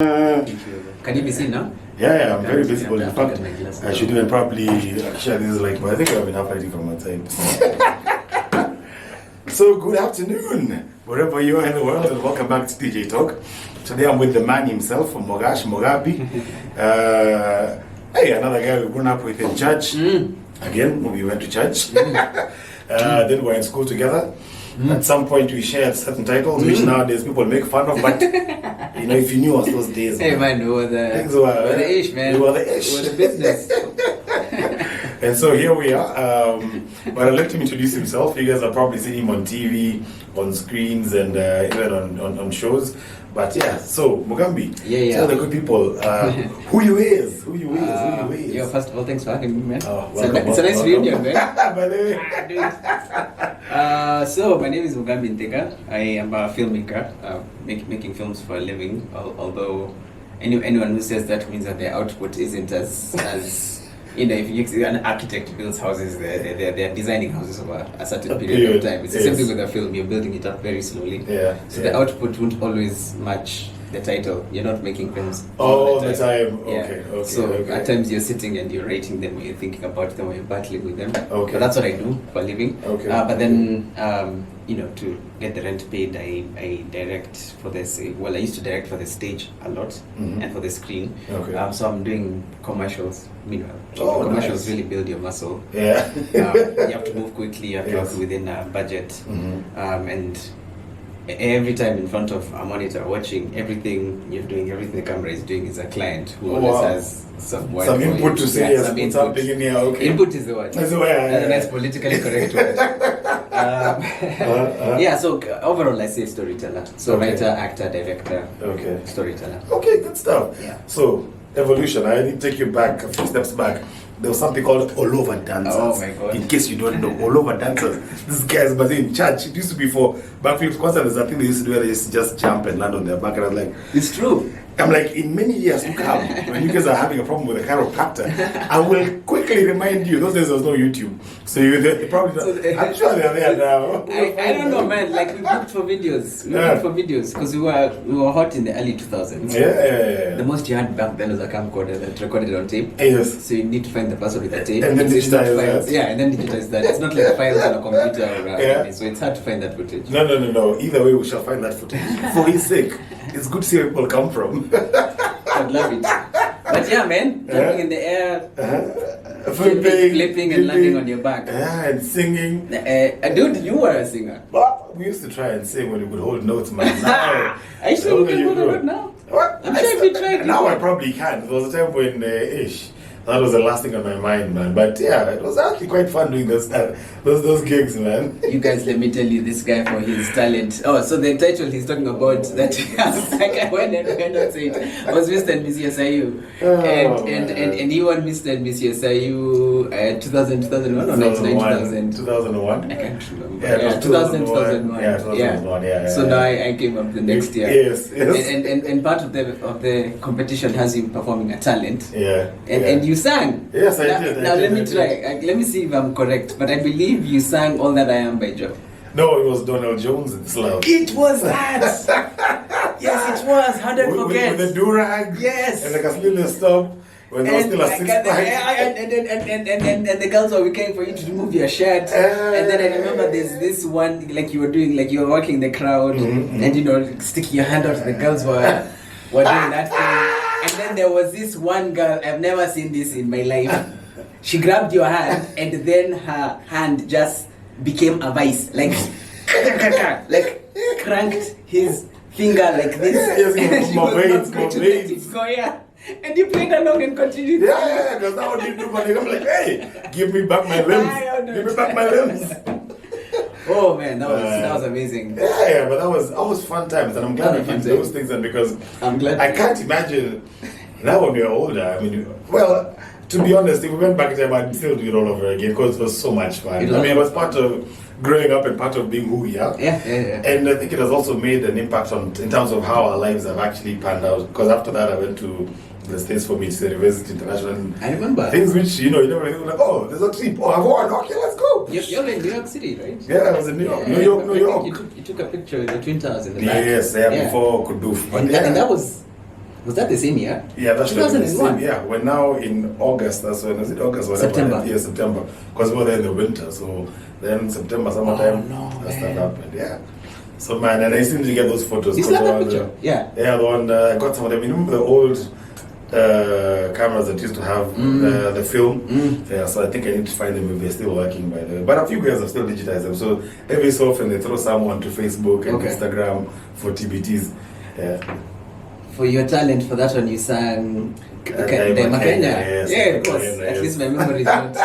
Can you be seen now? Yeah, I'm very visible. In fact, I should even probably share this but I think I've been highlighting from my side. So, good afternoon, wherever you are in the world, and welcome back to Tjtalks. Today I'm with the man himself, Mugambi. Hey, another guy we've grown up with in church. Again, when we went to church. Then we're in school together. At some point we shared certain titles, which nowadays people make fun of, but you know, if you knew us those days, hey man, we were the ish, man. We were the ish. We were the business. And so here we are. But I'll let him introduce himself. You guys have probably seen him on TV, on screens, and even on shows. But yeah, so Mugambi, tell the good people who you is. Yo, first of all, thanks for having me, man. It's a nice reunion, man. So my name is Mugambi Nthiga. I am a filmmaker, making films for a living. Although anyone who says that means that their output isn't as you know, if an architect builds houses, they're designing houses over a certain period of time. It's the same thing with a film. You're building it up very slowly. So the output won't always match the title. You're not making films all the time. Okay. So at times you're sitting and you're writing them, or you're thinking about them, or you're battling with them. But that's what I do for a living. But then you know, to get the rent paid, I direct for this. Well, I used to direct for the stage a lot and for the screen. So I'm doing commercials. Meanwhile, commercials really build your muscle. You have to move quickly. You have to work within a budget, and every time in front of a monitor watching everything you're doing, everything the camera is doing, is a client who always has some input to say something in here. Input is the word. That's the word. And that's politically correct word. So overall I say storyteller. So writer, actor, director, storyteller. Okay, good stuff. So evolution, I need to take you back a few steps back. There was something called all over dancers. Oh my God. In case you don't know, all over dancers. These guys, but in church, it used to be for backflips concerts. I think they used to do where they used to just jump and land on their back. And I was like, it's true. I'm like, in many years to come, when you guys are having a problem with a chiropractor, I will quickly remind you, those days there was no YouTube. So they probably, I'm sure they're there now. I don't know, man. Like, we booked for videos. Because we were hot in the early 2000s. The most you had back then was a camcorder that recorded on tape. So you need to find the person with the tape. And then digitize that. And then digitize that. It's not like files on a computer or so it's hard to find that footage. No. Either way, we shall find that footage. For his sake. It's good to see where people come from. I'd love it. But yeah, man, jumping in the air, flipping and landing on your back. And singing. Dude, you were a singer. Well, we used to try and sing when we could hold notes, man. Now, are you sure you can hold a note now? What? I'm sure if you tried. Now I probably can. There was a time when that was the last thing on my mind, man. But yeah, it was actually quite fun doing those gigs, man. You guys, let me tell you, this guy for his talent. Oh, so the title he's talking about that I went and say it was Mr. and Miss USIU. And he won Mr. and Miss USIU 2001 or 2000? 2001. I can't remember. Yeah, 2001. Yeah, 2001. So now I came up the next year. Yes. And part of the competition has him performing a talent. And you sang. Yes, I did. Now let me try. Let me see if I'm correct. But I believe you sang All That I Am by Joe. No, it was Donald Jones in Slow. It was that. Yes, it was. How did I forget? With the do-rag. Yes. And like a little stop. When there was still a six-pack. And the girls were waiting for you to remove your shirt. And then I remember there's this one, like you were doing, like you were walking the crowd, and you know, sticking your hand out. The girls were doing that thing. And then there was this one girl, I've never seen this in my life. She grabbed your hand and then her hand just became a vice. Like cranked his finger like this. Yes, my veins. And you played along and continued. Yeah, because now what you do, man, I'm like, hey, give me back my limbs. Give me back my limbs. Oh man, that was amazing. Yeah, but that was fun times, and I'm glad we did those things. And because I'm glad I can't imagine now when we're older. I mean, well, to be honest, if we went back in time, I'd still do it all over again because it was so much fun. I mean, it was part of growing up and part of being who we are. And I think it has also made an impact in terms of how our lives have actually panned out. Because after that, I went to the States for me to University International. I remember. Things which, you never really like, oh, there's a trip. Oh, I've won. Okay, let's go. You're in New York City, right? Yeah, I was in New York. New York. You took a picture of the Twin Towers in the back. Yes, before Kuduf. And that was Was that the same year? Yeah, that's 2001. Yeah, we're now in August. That's when is it August? Whatever. September. Yeah, September. Because we were there in the winter, so then September, summertime, that stuff happened. Yeah. So man, and I seem to get those photos. You still have that picture? Yeah. Yeah, the one I got some of them. You remember the old cameras that used to have the film? Yeah, so I think I need to find them if they're still working, by the way. But a few guys have still digitized them. So every so often they throw someone to Facebook and Instagram for TBTs. Yeah. For your talent for that one, you sang Kenya. Yeah, of course. At least my memory is not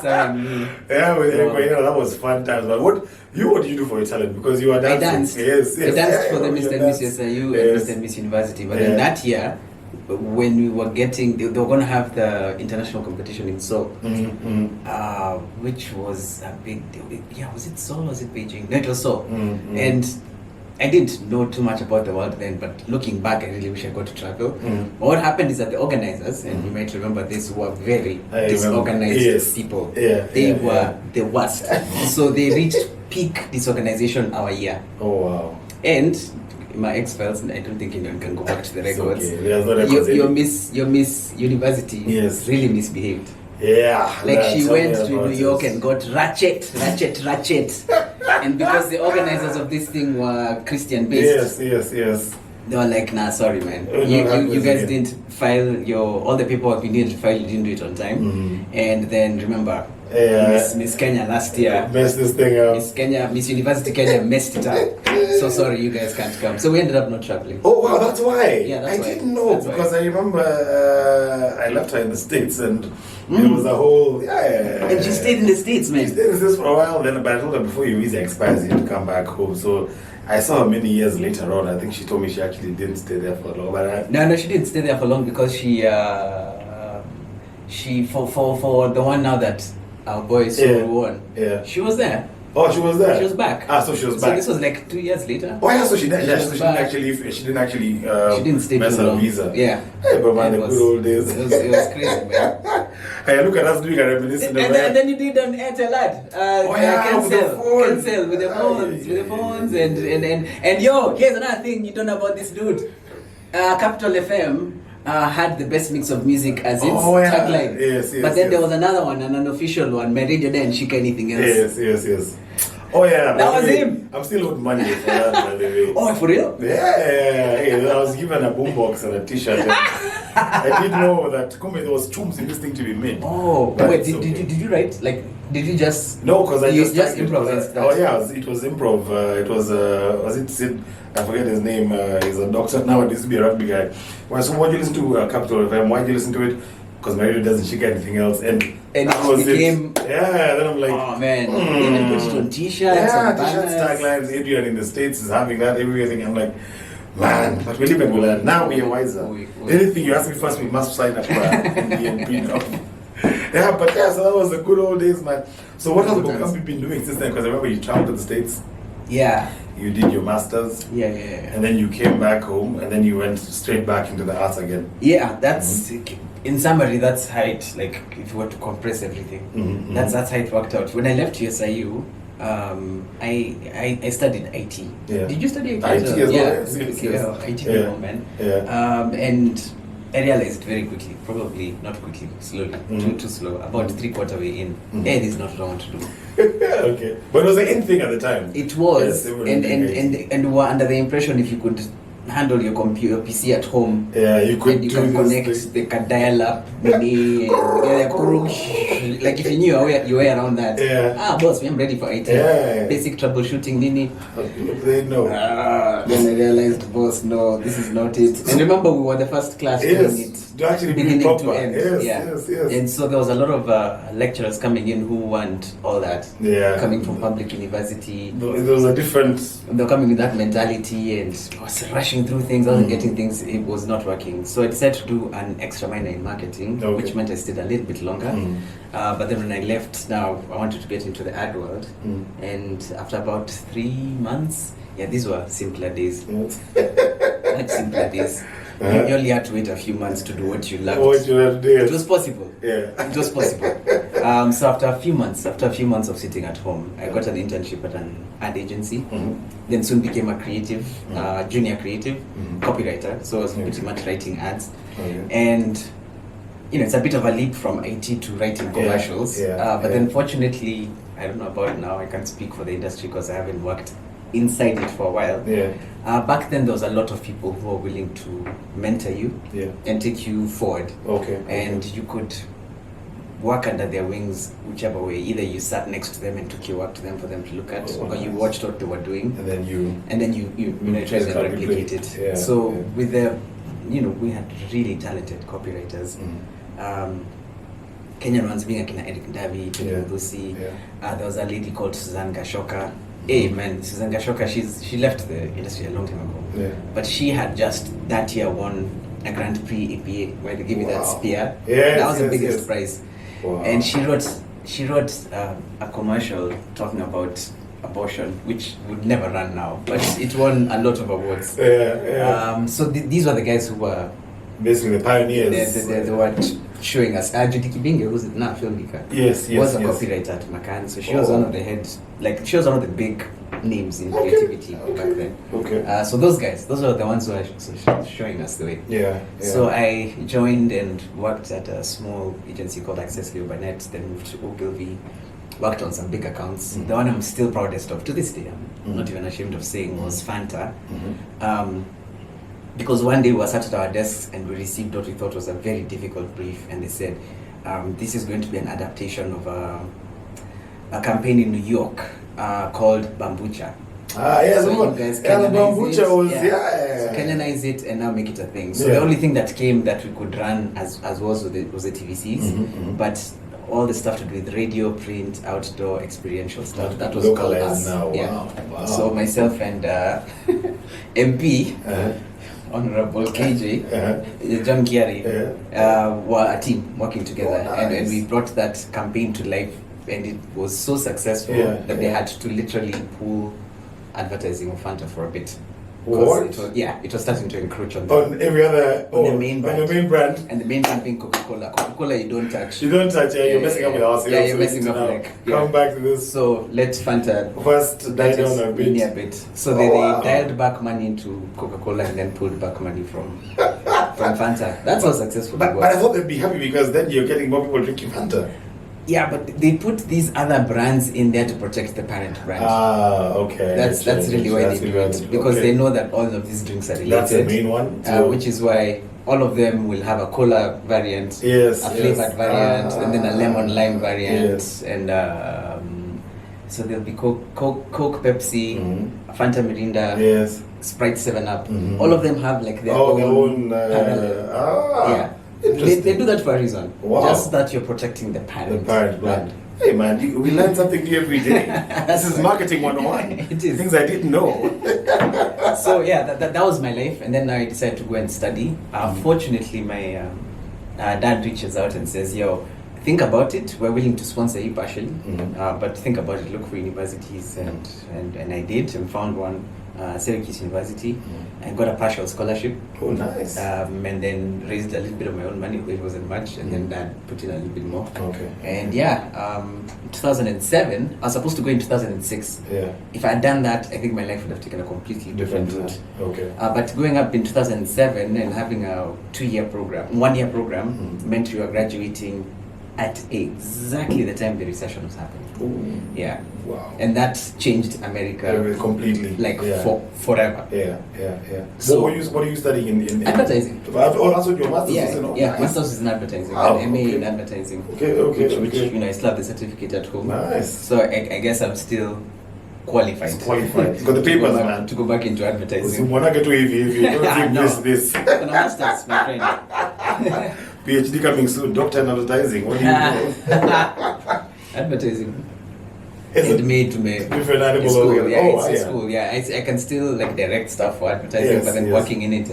sang. Yeah, that was fun times. But what do you do for your talent? Because you are dancing. I danced. Yes. I danced for the Mr. and Miss USIU and Mr. and Miss University. But then that year, when we were getting, they were going to have the international competition in Seoul, which was a big deal. Yeah, was it Seoul or was it Beijing? No, it was Seoul. And I didn't know too much about the world then, but looking back, I really wish I got to travel. But what happened is that the organizers, and you might remember this, were very disorganized people. They were the worst. So they reached peak disorganization our year. Oh, wow. And my ex-files, I don't think anyone can go back to the records. Okay. Your Miss University really misbehaved. Yeah. Like she went to New York and got ratchet. And because the organizers of this thing were Christian based. Yes. They were like, nah, sorry man. You guys didn't file all the paperwork you needed to file, you didn't do it on time. And then remember, Miss Kenya last year messed this thing up. Miss University Kenya messed it up. So sorry, you guys can't come. So we ended up not traveling. Oh wow, that's why. Yeah, that's why. I didn't know because I remember I left her in the States and it was a whole And she stayed in the States, man. She stayed in the States for a while. Then, but I told her before your visa expires, you have to come back home. So I saw her many years later on. I think she told me she actually didn't stay there for long. But no, she didn't stay there for long because she for the one now that our boy won. Yeah. She was there. Oh, she was there. She was back. So she was back. So this was like 2 years later. Oh yeah, so she didn't actually she didn't stay mess too her long. visa. Yeah. Hey, but man, the good old days. It was crazy, man. Hey, look at us doing a reminiscence. And then you did an Nthiga cancel with the phones, and yo, here's another thing you don't know about this dude. Capital FM had the best mix of music as its tagline. Yes, but then there was another one, an unofficial one. My radio didn't shake anything else. Yes. Oh yeah, that was him. I'm still owed money for that, by the way. Oh, for real? Yeah. I was given a boombox and a T-shirt. I didn't know that there was chums in this thing to be made. Oh, but wait, did you write? Like, did you just? No, because I just improvised. Oh yeah, it was improv. It was it Sid? I forget his name. He's a doctor now. He used to be a rugby guy. Well, so why do you listen to Capital FM? Why do you listen to it? Because my radio doesn't shake anything else, and that was became, it. Yeah, then I'm like, oh man, even put it on T-shirts. Yeah, T-shirts, taglines. Adrian in the States is having that everything. I'm like, man, but we live and we learn. Now we are wiser. Anything you ask me first, we must sign up for DNP now. Yeah, but so that was the good old days, man. So what have you been doing since then? Because I remember you traveled to the States. Yeah. You did your masters. Yeah. And then you came back home, and then you went straight back into the arts again. Yeah, that's in summary. That's how it. Like, if you were to compress everything, that's how it worked out. When I left USIU, I studied IT. Yeah. Did you study IT? IT as well. IT, man. Yeah. And I realized very quickly, probably not quickly, slowly, too slow, about 3/4 way in, this is not what I want to do. Okay. But it was an in thing at the time. It was, and we were under the impression if you could handle your computer PC at home, you could and you can connect, they can dial up, like if you knew your way around that. Boss, I'm ready for IT. Basic troubleshooting, nini. They know. Then I realized, boss, no, this is not it. And remember, we were the first class doing it. To actually beginning be proper. to end. Yes. And so there was a lot of lecturers coming in who want all that. Coming from public university. There was a different. They were coming with that mentality and was rushing through things, wasn't getting things. It was not working. So I decided to do an extra minor in marketing, which meant I stayed a little bit longer. But then when I left, now I wanted to get into the ad world. And after about 3 months, these were simpler days. Much simpler days. You only had to wait a few months to do what you loved. What you loved, yes. It was possible. Yeah. It was possible. So after a few months of sitting at home, I got an internship at an ad agency. Then soon became a creative, junior creative, copywriter. So I was pretty much writing ads. And it's a bit of a leap from IT to writing commercials. But then fortunately, I don't know about now, I can't speak for the industry because I haven't worked inside it for a while. Back then there was a lot of people who were willing to mentor you and take you forward. And you could work under their wings whichever way. Either you sat next to them and took your work to them for them to look at, or you watched what they were doing, and then you tried to replicate it. So with the we had really talented copywriters. Kenyan ones being Akina Eric Davi, Lucy. There was a lady called Susan Gashoka. Hey man, Susan Gashoka, she left the industry a long time ago. But she had just that year won a Grand Prix APA where they give you that spear. That was the biggest prize. And she wrote a commercial talking about abortion, which would never run now, but it won a lot of awards. So these were the guys who were basically the pioneers. They were showing us. Judy Kibinge, who's now filmmaker, was a copywriter at Macan, so she was one of the heads, she was one of the big names in creativity back then. So those were the ones who were showing us the way. So I joined and worked at a small agency called Access Leo Barnett, then moved to Ogilvy, worked on some big accounts. The one I'm still proudest of to this day, I'm not even ashamed of saying, was Fanta. Because one day we were sat at our desks and we received what we thought was a very difficult brief, and they said, this is going to be an adaptation of a campaign in New York called Bambucha. So you guys Bambucha was, So Kenyanize it and now make it a thing. So the only thing that came that we could run as was the TVCs, but all the stuff to do with radio, print, outdoor, experiential stuff, that was called us. Wow. So myself and MP, Honorable KJ, John Kiari, were a team working together, and we brought that campaign to life, and it was so successful that they had to literally pull advertising of Fanta for a bit. It was starting to encroach on every other on the main brand. And the main brand being Coca-Cola. Coca-Cola you don't touch. You're messing up with our sales. You're messing up Come back to this. So let Fanta first die down a bit. So they dialed back money into Coca-Cola and then pulled back money from Fanta. That's how successful it was. But I thought they'd be happy because then you're getting more people drinking Fanta. Yeah, but they put these other brands in there to protect the parent brand. That's really why they do it, because they know that all of these drinks are related. That's the main one. Which is why all of them will have a cola variant, a flavored variant, and then a lemon lime variant, and so there'll be Coke, Pepsi, Fanta Mirinda, Sprite 7-Up. All of them have like their own They do that for a reason. Just that you're protecting the parent brand. Hey man, we learn something new every day. This is marketing 101. It is. Things I didn't know. So that was my life, and then I decided to go and study. Fortunately, my dad reaches out and says, "Yo, think about it. We're willing to sponsor you partially, but think about it. Look for universities," and I did and found one. Syracuse University, and got a partial scholarship. Oh, nice. And then raised a little bit of my own money, it wasn't much, and then Dad put in a little bit more. And 2007, I was supposed to go in 2006. If I had done that, I think my life would have taken a completely different route. But going up in 2007 and having a 1-year program meant you were graduating at exactly the time the recession was happening. Wow. And that changed America completely. Forever. So what are you studying in advertising? Oh, that's what your master's is in? Master's is in advertising. An MA in advertising. Which I still have the certificate at home. Nice. So I guess I'm still qualified. You got the papers, man. To go back into advertising. So when I get to if you don't think this. On a master's, my friend. PhD coming soon, doctor in advertising. What do you know? Advertising. It made to me different animal. School. I can still direct stuff for advertising, but then working in it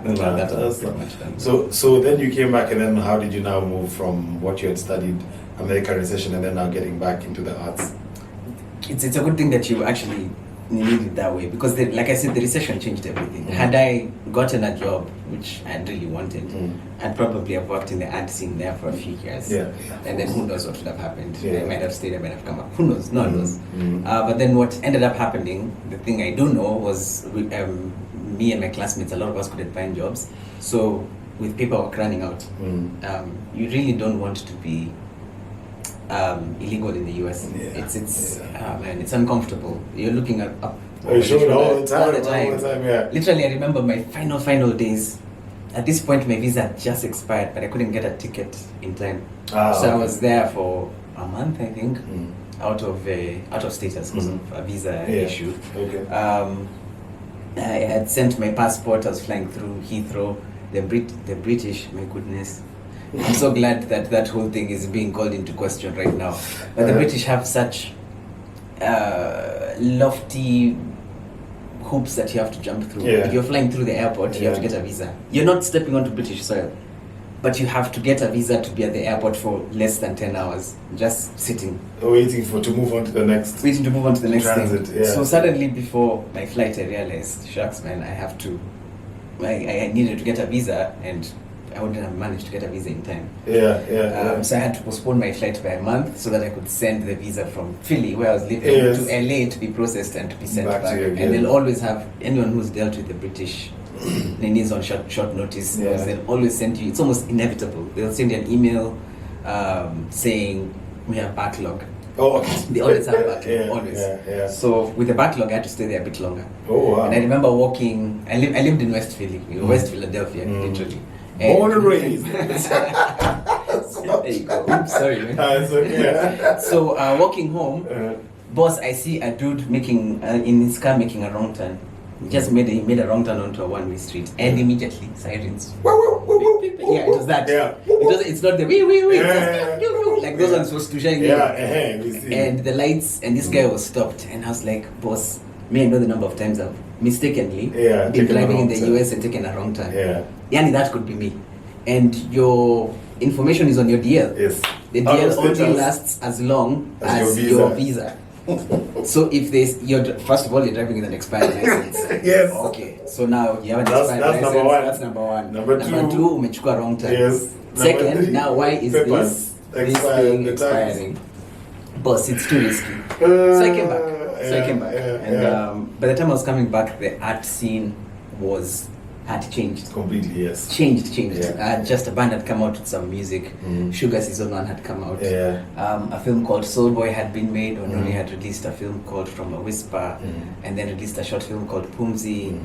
that's pretty much done. So then you came back, and then how did you now move from what you had studied, American Recession, and then now getting back into the arts? It's a good thing that you actually need it that way because, like I said, the recession changed everything. Had I gotten a job, which I really wanted, I'd probably have worked in the ad scene there for a few years. And then who knows what would have happened. I might have stayed, I might have come up. Who knows? No one knows. But then what ended up happening, the thing I do know was me and my classmates, a lot of us couldn't find jobs. So with paperwork running out, you really don't want to be illegal in the US. Man, it's uncomfortable. You're looking at up all the time. Literally, I remember my final days. At this point, my visa had just expired, but I couldn't get a ticket in time. I was there for a month, I think, out of status because of a visa issue. I had sent my passport. I was flying through Heathrow. The British, my goodness. I'm so glad that whole thing is being called into question right now. But the British have such lofty hoops that you have to jump through. If you're flying through the airport, you have to get a visa. You're not stepping onto British soil, but you have to get a visa to be at the airport for less than 10 hours, just sitting. Waiting to move on to the next. Waiting to move on to the next transit, thing. So suddenly before my flight, I realized, shucks man, I needed to get a visa and I wouldn't have managed to get a visa in time. So I had to postpone my flight by a month so that I could send the visa from Philly, where I was living, to LA to be processed and to be sent back. And they'll always have, anyone who's dealt with the British, they need on short notice. They'll always send you, it's almost inevitable. They'll send you an email saying, we have backlog. They always have backlog, always. So with the backlog, I had to stay there a bit longer. And I remember walking, I lived in West Philly, West Philadelphia, literally. Born and raised. There you go. Oops, sorry, man. It's okay. So walking home, boss, I see a dude making in his car making a wrong turn. He just made a wrong turn onto a one-way street, and immediately sirens. It was that. It's not the wee. Like those ones supposed to shine. And the lights, and this guy was stopped, and I was like, boss, I know the number of times I've mistakenly been driving in the US and taken a wrong turn. Yani, that could be me. And your information is on your DL. The DL only lasts as long as your visa. So if first of all, you're driving with an expired license. Okay. So now you have an expired license. That's number one. Number two, umechukua wrong turn. Second, now why is this thing expiring? Boss, it's too risky. So I came back. And by the time I was coming back, the art scene had changed completely. Changed. Just a band had come out with some music. Sugar Season 1 had come out. A film called Soul Boy had been made. Onoli had released a film called From a Whisper, and then released a short film called Pumzi.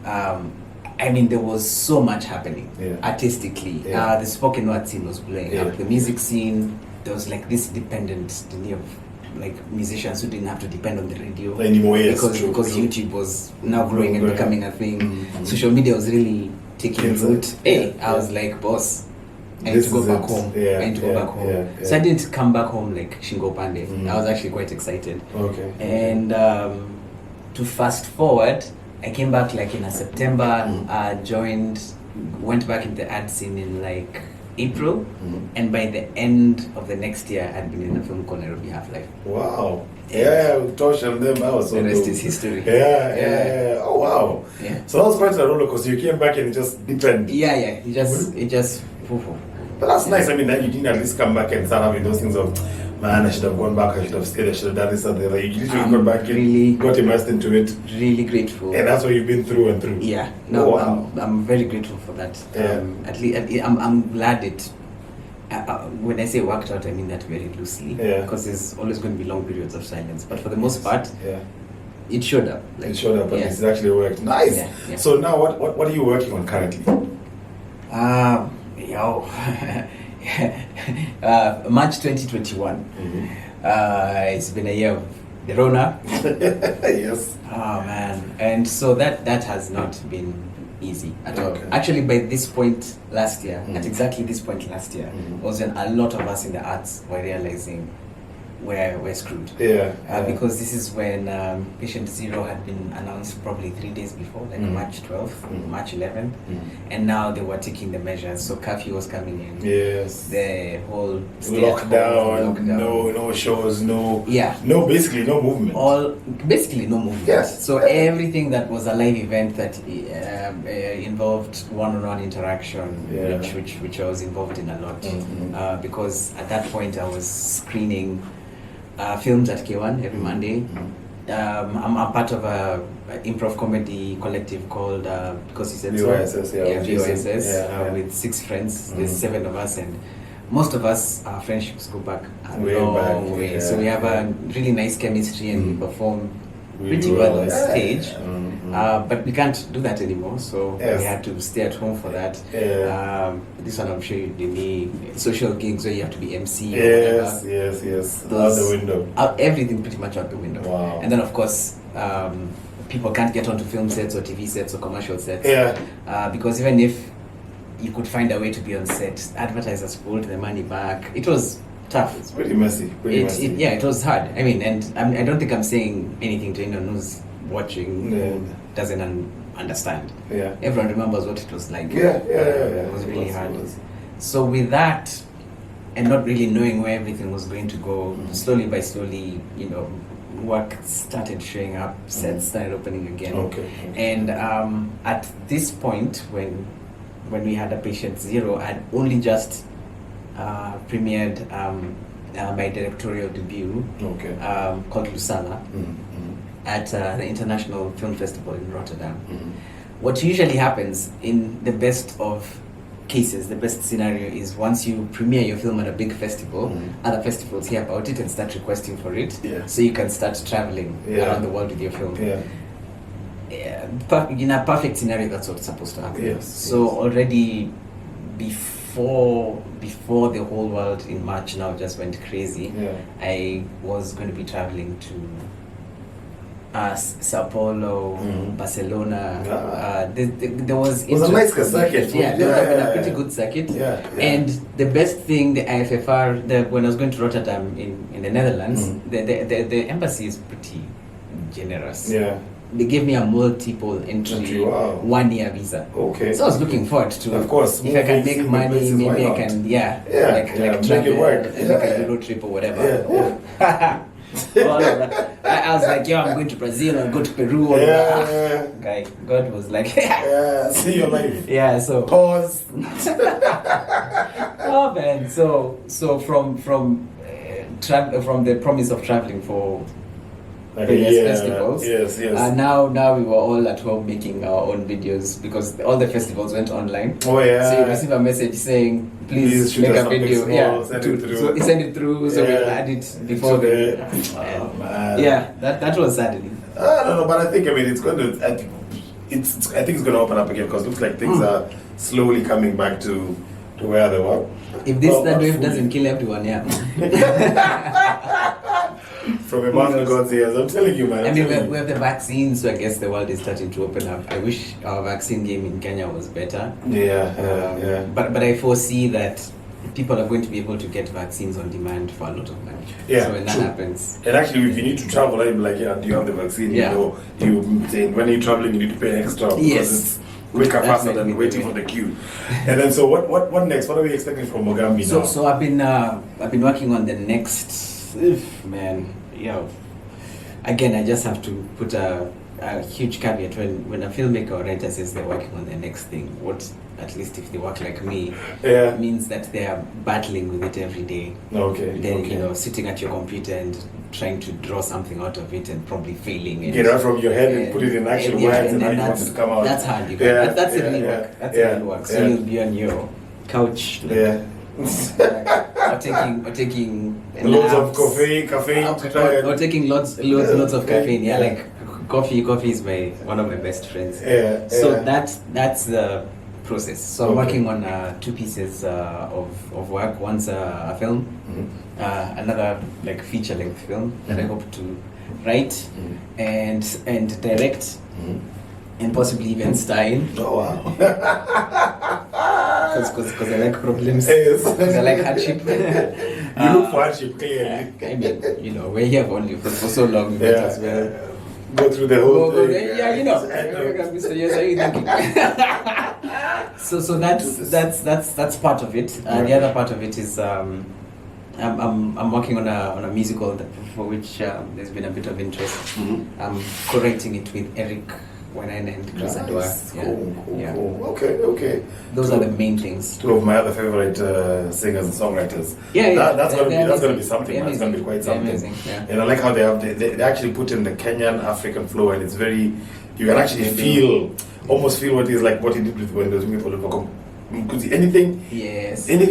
There was so much happening artistically. The spoken word scene was blowing up. The music scene, there was like this dependence of like musicians who didn't have to depend on the radio anymore, because YouTube was now growing and becoming a thing. Social media was really taking root. I was like, boss, I need to go back home. So I didn't come back home like Shingo Pande. I was actually quite excited. And to fast forward, I came back like in September. Went back in the ad scene in like April, and by the end of the next year, I'd been in a film called Nairobi Half-Life. Wow. With Tosh and them, that was so the rest is history. Oh wow. So that was quite a roller coaster. You came back and it just depended. It just. But that's nice. That you didn't at least come back and start having those things of, man, I should have gone back, I should have stayed, I should have done this and that. Like, you literally got back and got immersed into it. Really grateful. And that's what you've been through and through. I'm very grateful for that. At least I'm glad it. When I say worked out, I mean that very loosely. Because there's always going to be long periods of silence. But for the most part, it showed up. It showed up, and it's actually worked. Nice. So now, what are you working on currently? March 2021. It's been a year of the Rona. Yes. Oh man, and so that has not been easy at all. Actually, by this point last year, at exactly this point last year, was when a lot of us in the arts were realizing we're screwed. Because this is when Patient Zero had been announced probably 3 days before, like March 12th, March 11th, and now they were taking the measures. So curfew was coming in. Yes. The whole lockdown. No shows, basically no movement. Basically no movement. Yes. So everything that was a live event that involved one-on-one interaction, which I was involved in a lot, because at that point I was screening films at K1 every Monday. I'm part of a Improv Comedy collective called Because You Said USIU, with 6 friends. There's 7 of us, and most of us, our friendships go back a way long way. So we have a really nice chemistry, and we perform pretty well on stage. But we can't do that anymore, so we had to stay at home for that. This one, I'm sure you did social gigs where you have to be MC. Yes. Out the window. Everything pretty much out the window. Wow. And then, of course, people can't get onto film sets or TV sets or commercial sets. Because even if you could find a way to be on set, advertisers pulled the money back. It was tough. It's pretty messy. It was hard. I mean, and I don't think I'm saying anything to anyone who's watching who doesn't understand. Everyone remembers what it was like. It was really hard. So with that, and not really knowing where everything was going to go, slowly by slowly, work started showing up, sets started opening again. And at this point, when we had a Patient Zero, I'd only just premiered my directorial debut called Lusala at the International Film Festival in Rotterdam. What usually happens in the best of cases, the best scenario is once you premiere your film at a big festival, other festivals hear about it and start requesting for it, so you can start traveling around the world with your film. In a perfect scenario, that's what's supposed to happen. So already before the whole world in March now just went crazy, I was going to be traveling to Sao Paulo, Barcelona. There was a nice circuit. A pretty good circuit. And the best thing, the IFFR, when I was going to Rotterdam in the Netherlands, the embassy is pretty generous. They gave me a multiple entry 1 year visa. So I was looking forward to, of course, if I can make money, maybe I can, like travel, like a Euro trip or whatever. I was like, I'm going to Brazil, I'll go to Peru. God was like, see your life. So pause. Oh man, so from the promise of traveling for various festivals. Now we were all at home making our own videos because all the festivals went online. So you receive a message saying, please make a video. Send it through. So we had it before the. That was saddening. I don't know, but I think it's going to. I think it's going to open up again because it looks like things are slowly coming back to where they were. If this third wave doesn't kill everyone, From a man of God's ears, I'm telling you, man. We have the vaccine, so I guess the world is starting to open up. I wish our vaccine game in Kenya was better. But I foresee that people are going to be able to get vaccines on demand for a lot of money. So when that happens. And actually, if you need to travel, I'd be like, do you have the vaccine? When you're traveling, you need to pay extra. Because it's quicker, faster than waiting for the queue. And then, so what next? What are we expecting from Mugambi now? So I've been working on the next. Again, I just have to put a huge caveat when a filmmaker or writer says they're working on the next thing. What, at least if they work like me, means that they are battling with it every day. Then sitting at your computer and trying to draw something out of it and probably failing. Get it out from your head and put it in actual words and how you want it to come out. That's hard. That's the real work. That's the real work. So you'll be on your couch. Or taking loads of caffeine or taking lots of caffeine. Like coffee is one of my best friends. So that's the process. So I'm working on 2 pieces of work. One's a film, another like feature length film that I hope to write and direct and possibly even star in. Oh wow. because I like problems. Yes. Because I like hardship. You look for hardship, clearly. I mean, we're here only for so long. But as well. Go through the whole thing. Yeah, Mr. Yes, are you thinking? So that's part of it. The other part of it is I'm working on a musical for which there's been a bit of interest. Mm-hmm. I'm co-writing it with Eric Wenine and Chris Adwa. Cool. Okay. Those are the main things. Two of my other favorite singers and songwriters. That's gonna be something. That's gonna be quite something. Amazing. Yeah. And I like how they actually put in the Kenyan African flow, and it's very. You can actually almost feel what is like what he did with when he was with Oliver. Because anything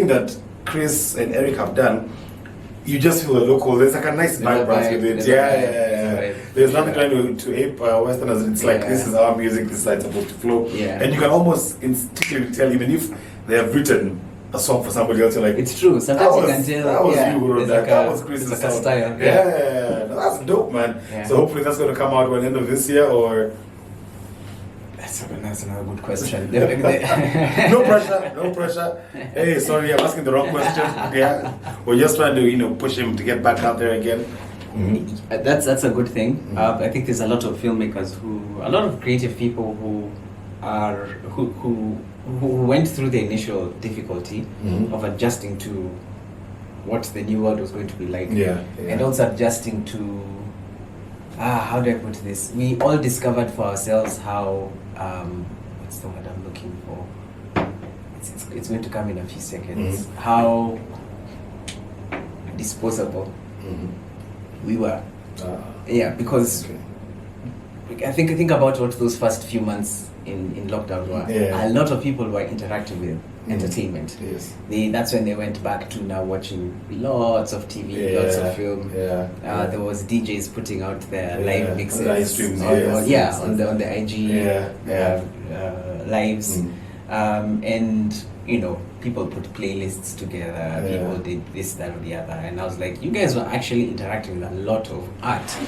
that Chris and Eric have done, you just feel the local. There's like a nice vibe with it. Yeah. There's nothing trying to ape Westerners. It's like this is our music. This is how it's supposed to flow. Yeah. And you can almost instinctively tell, even if they have written a song for somebody else, you're like, it's true. Sometimes you can tell. That was you who wrote that. That was Chris's song. Style. Yeah. That's dope, man. Yeah. So hopefully that's going to come out by the end of this year, or. That's another good question. No pressure. Hey, sorry, I'm asking the wrong question. Yeah, we're just trying to push him to get back out there again. Mm-hmm. That's a good thing. Mm-hmm. I think there's a lot of filmmakers a lot of creative people who went through the initial difficulty of adjusting to what the new world was going to be like. And also adjusting to how do I put this? We all discovered for ourselves how what's the word I'm looking for? It's going to come in a few seconds. How disposable we were. Because I think about what those first few months in lockdown were. A lot of people were interacting with entertainment. Yes. That's when they went back to now watching lots of TV, lots of film. There was DJs putting out their live mixes, live streams, on the IG lives, and people put playlists together. People did this, that, or the other, and I was like, you guys were actually interacting with a lot of art.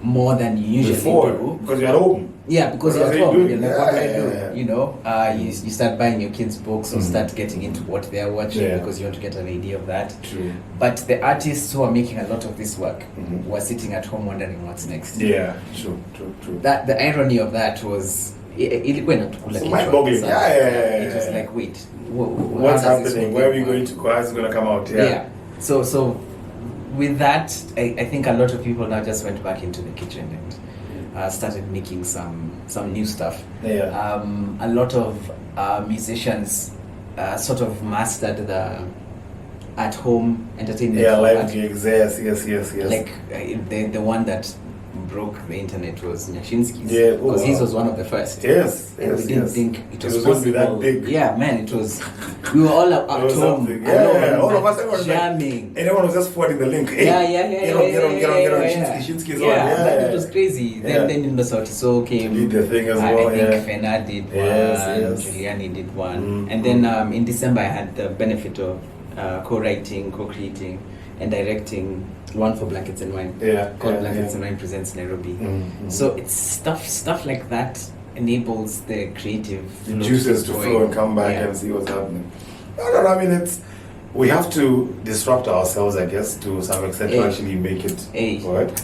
More than you usually do. Because you're at home. Yeah, because you're at home. You're like, what do I do? You start buying your kids' books or start getting into what they're watching because you want to get an idea of that. True. But the artists who are making a lot of this work were sitting at home wondering what's next. Yeah, true. That the irony of that was it went up to mind-boggling. It was like, wait, what's happening? Where are we going to go? How's it going to come out? So with that, I think a lot of people now just went back into the kitchen and started making some new stuff. A lot of musicians sort of mastered the at-home entertainment. Live gigs. Yes. Like the one that broke the internet was Nyashinsky's. Because his was one of the first. Yes. And we didn't think it was going to be that big. Yeah, man, it was. We were all at home. All of us, everyone was jamming. And everyone was just forwarding the link. Get on. Shinsky's on. It was crazy. Then Sauti Sol came. Did the thing as well. I think Fena did one. Juliani did one. And then in December I had the benefit of co-writing, co-creating, and directing one for Blankets and Wine. Called Blankets and Wine Presents Nairobi. So it's stuff like that enables the creative juices to flow and come back and see what's happening. No, I mean we have to disrupt ourselves, I guess, to some extent to actually make it work.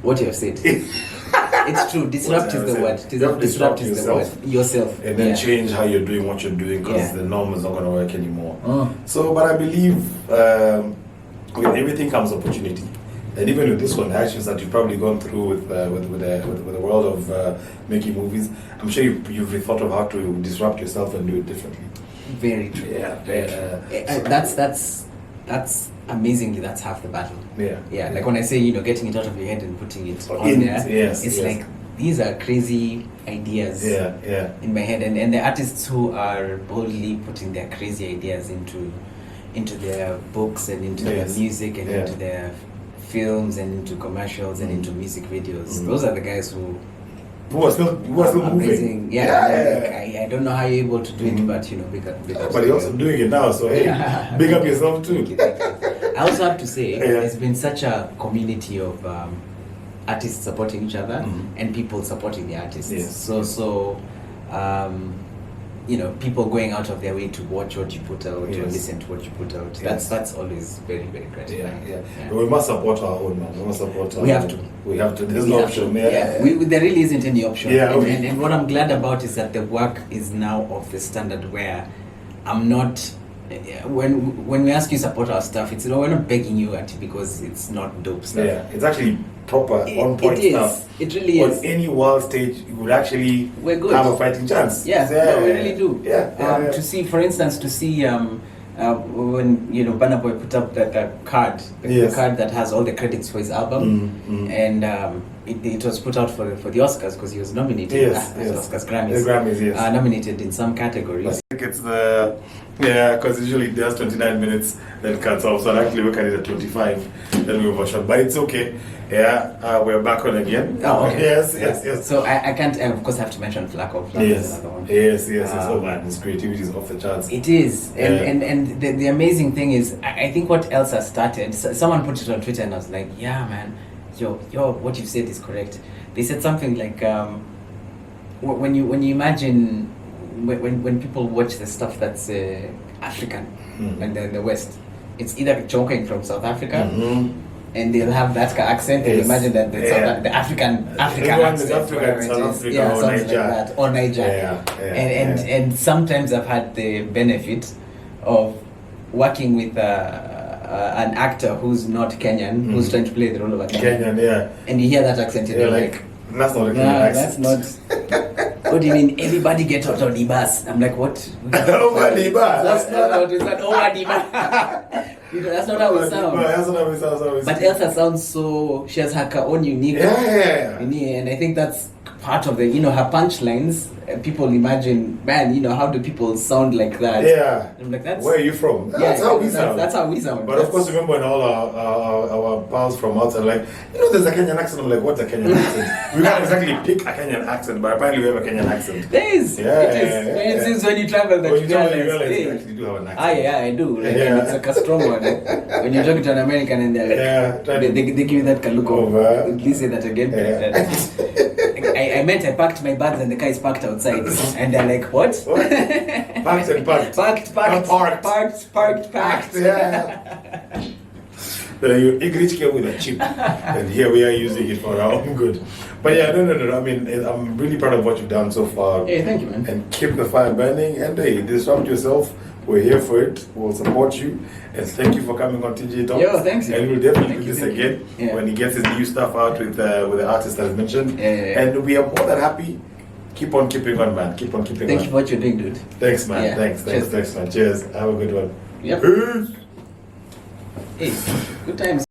What you have said. It's true. Disrupt is the word. Disrupt is the word. Yourself. And then change how you're doing what you're doing because the norm is not going to work anymore. So, but I believe with everything comes opportunity. And even with this one, the actions that you've probably gone through with the world of making movies, I'm sure you've rethought of how to disrupt yourself and do it differently. Very true. That's amazingly, that's half the battle. Like when I say getting it out of your head and putting it on there, it's like these are crazy ideas in my head, and the artists who are boldly putting their crazy ideas into their books and into their music and into their films and into commercials and into music videos. Those are the guys who are still amazing. Moving. I don't know how you're able to do it, but big up. But you're also doing it now, so hey, big up yourself too. Thank you. I also have to say, there's been such a community of artists supporting each other and people supporting the artists. So people going out of their way to watch what you put out or listen to what you put out. That's always very, very gratifying. Yeah. We must support our own, man. We must support our We have to. We have to. There's no option. There really isn't any option. And what I'm glad about is that the work is now of the standard where I'm not. When we ask you to support our stuff, it's we're not begging you at it because it's not dope stuff. Yeah, it's actually proper on point stuff. It really is. On any world stage, you would actually have a fighting chance. Yeah, we really do. To see, for instance, when Burna Boy put up that card, the card that has all the credits for his album, and it was put out for the Oscars because he was nominated. Oscars, Grammys, nominated in some categories. I think it's because usually there's 29 minutes that cuts off, so I'll actually look at it at 25, then we overshot. But it's okay. We're back on again. Oh, okay. Yes. So I can't, of course, have to mention Flacco. Yes. Is another one. Yes. Oh man, his creativity is off the charts. It is. And the amazing thing is, I think what else has started, someone put it on Twitter and I was like, yeah, man, yo, what you said is correct. They said something like, when you imagine, when people watch the stuff that's African and then the West, it's either joking from South Africa and they'll have that accent. They imagine that the African accent, South Africa, or Niger. And sometimes I've had the benefit of working with an actor who's not Kenyan, who's trying to play the role of a Kenyan. And you hear that accent and you're like, that's not a Kenyan accent. That's not. What do you mean? Everybody get out of the bus. I'm like, what? Over the bus. That's not how it sounds. Over the bus. That's not how it sounds. That's not how it sounds. But Elsa sounds so. She has her own unique. And I think that's part of the. Her punchlines. People imagine, man. How do people sound like that? Yeah. I'm like, that's. Where are you from? That's how we sound. That's how we sound. But of course, remember when all our pals from outside like, there's a Kenyan accent. I'm like, what's a Kenyan accent? We can't exactly pick a Kenyan accent, but apparently we have a Kenyan accent. There is. It is when you travel that you realize you actually do have an accent. I do. And it's like a strong one. When you're talking to an American and they're like, they give you that look over. Please say that again. I meant I packed my bags and the car is parked outside. And they're like, what? Packed and parked. Parked. Yeah. You English came with a chip, and here we are using it for our own good. But no. I mean, I'm really proud of what you've done so far. Hey, thank you, man. And keep the fire burning. And disrupt yourself. We're here for it. We'll support you. And thank you for coming on Tjtalks. Yo, thanks. And we'll definitely do this again when he gets his new stuff out with the artist that I mentioned. And we are more than happy. Keep on keeping on, man. Keep on keeping on. Thank you for what you're doing, dude. Thanks, man. Thanks, man. Cheers. Have a good one. Yep. Peace. Hey, good times.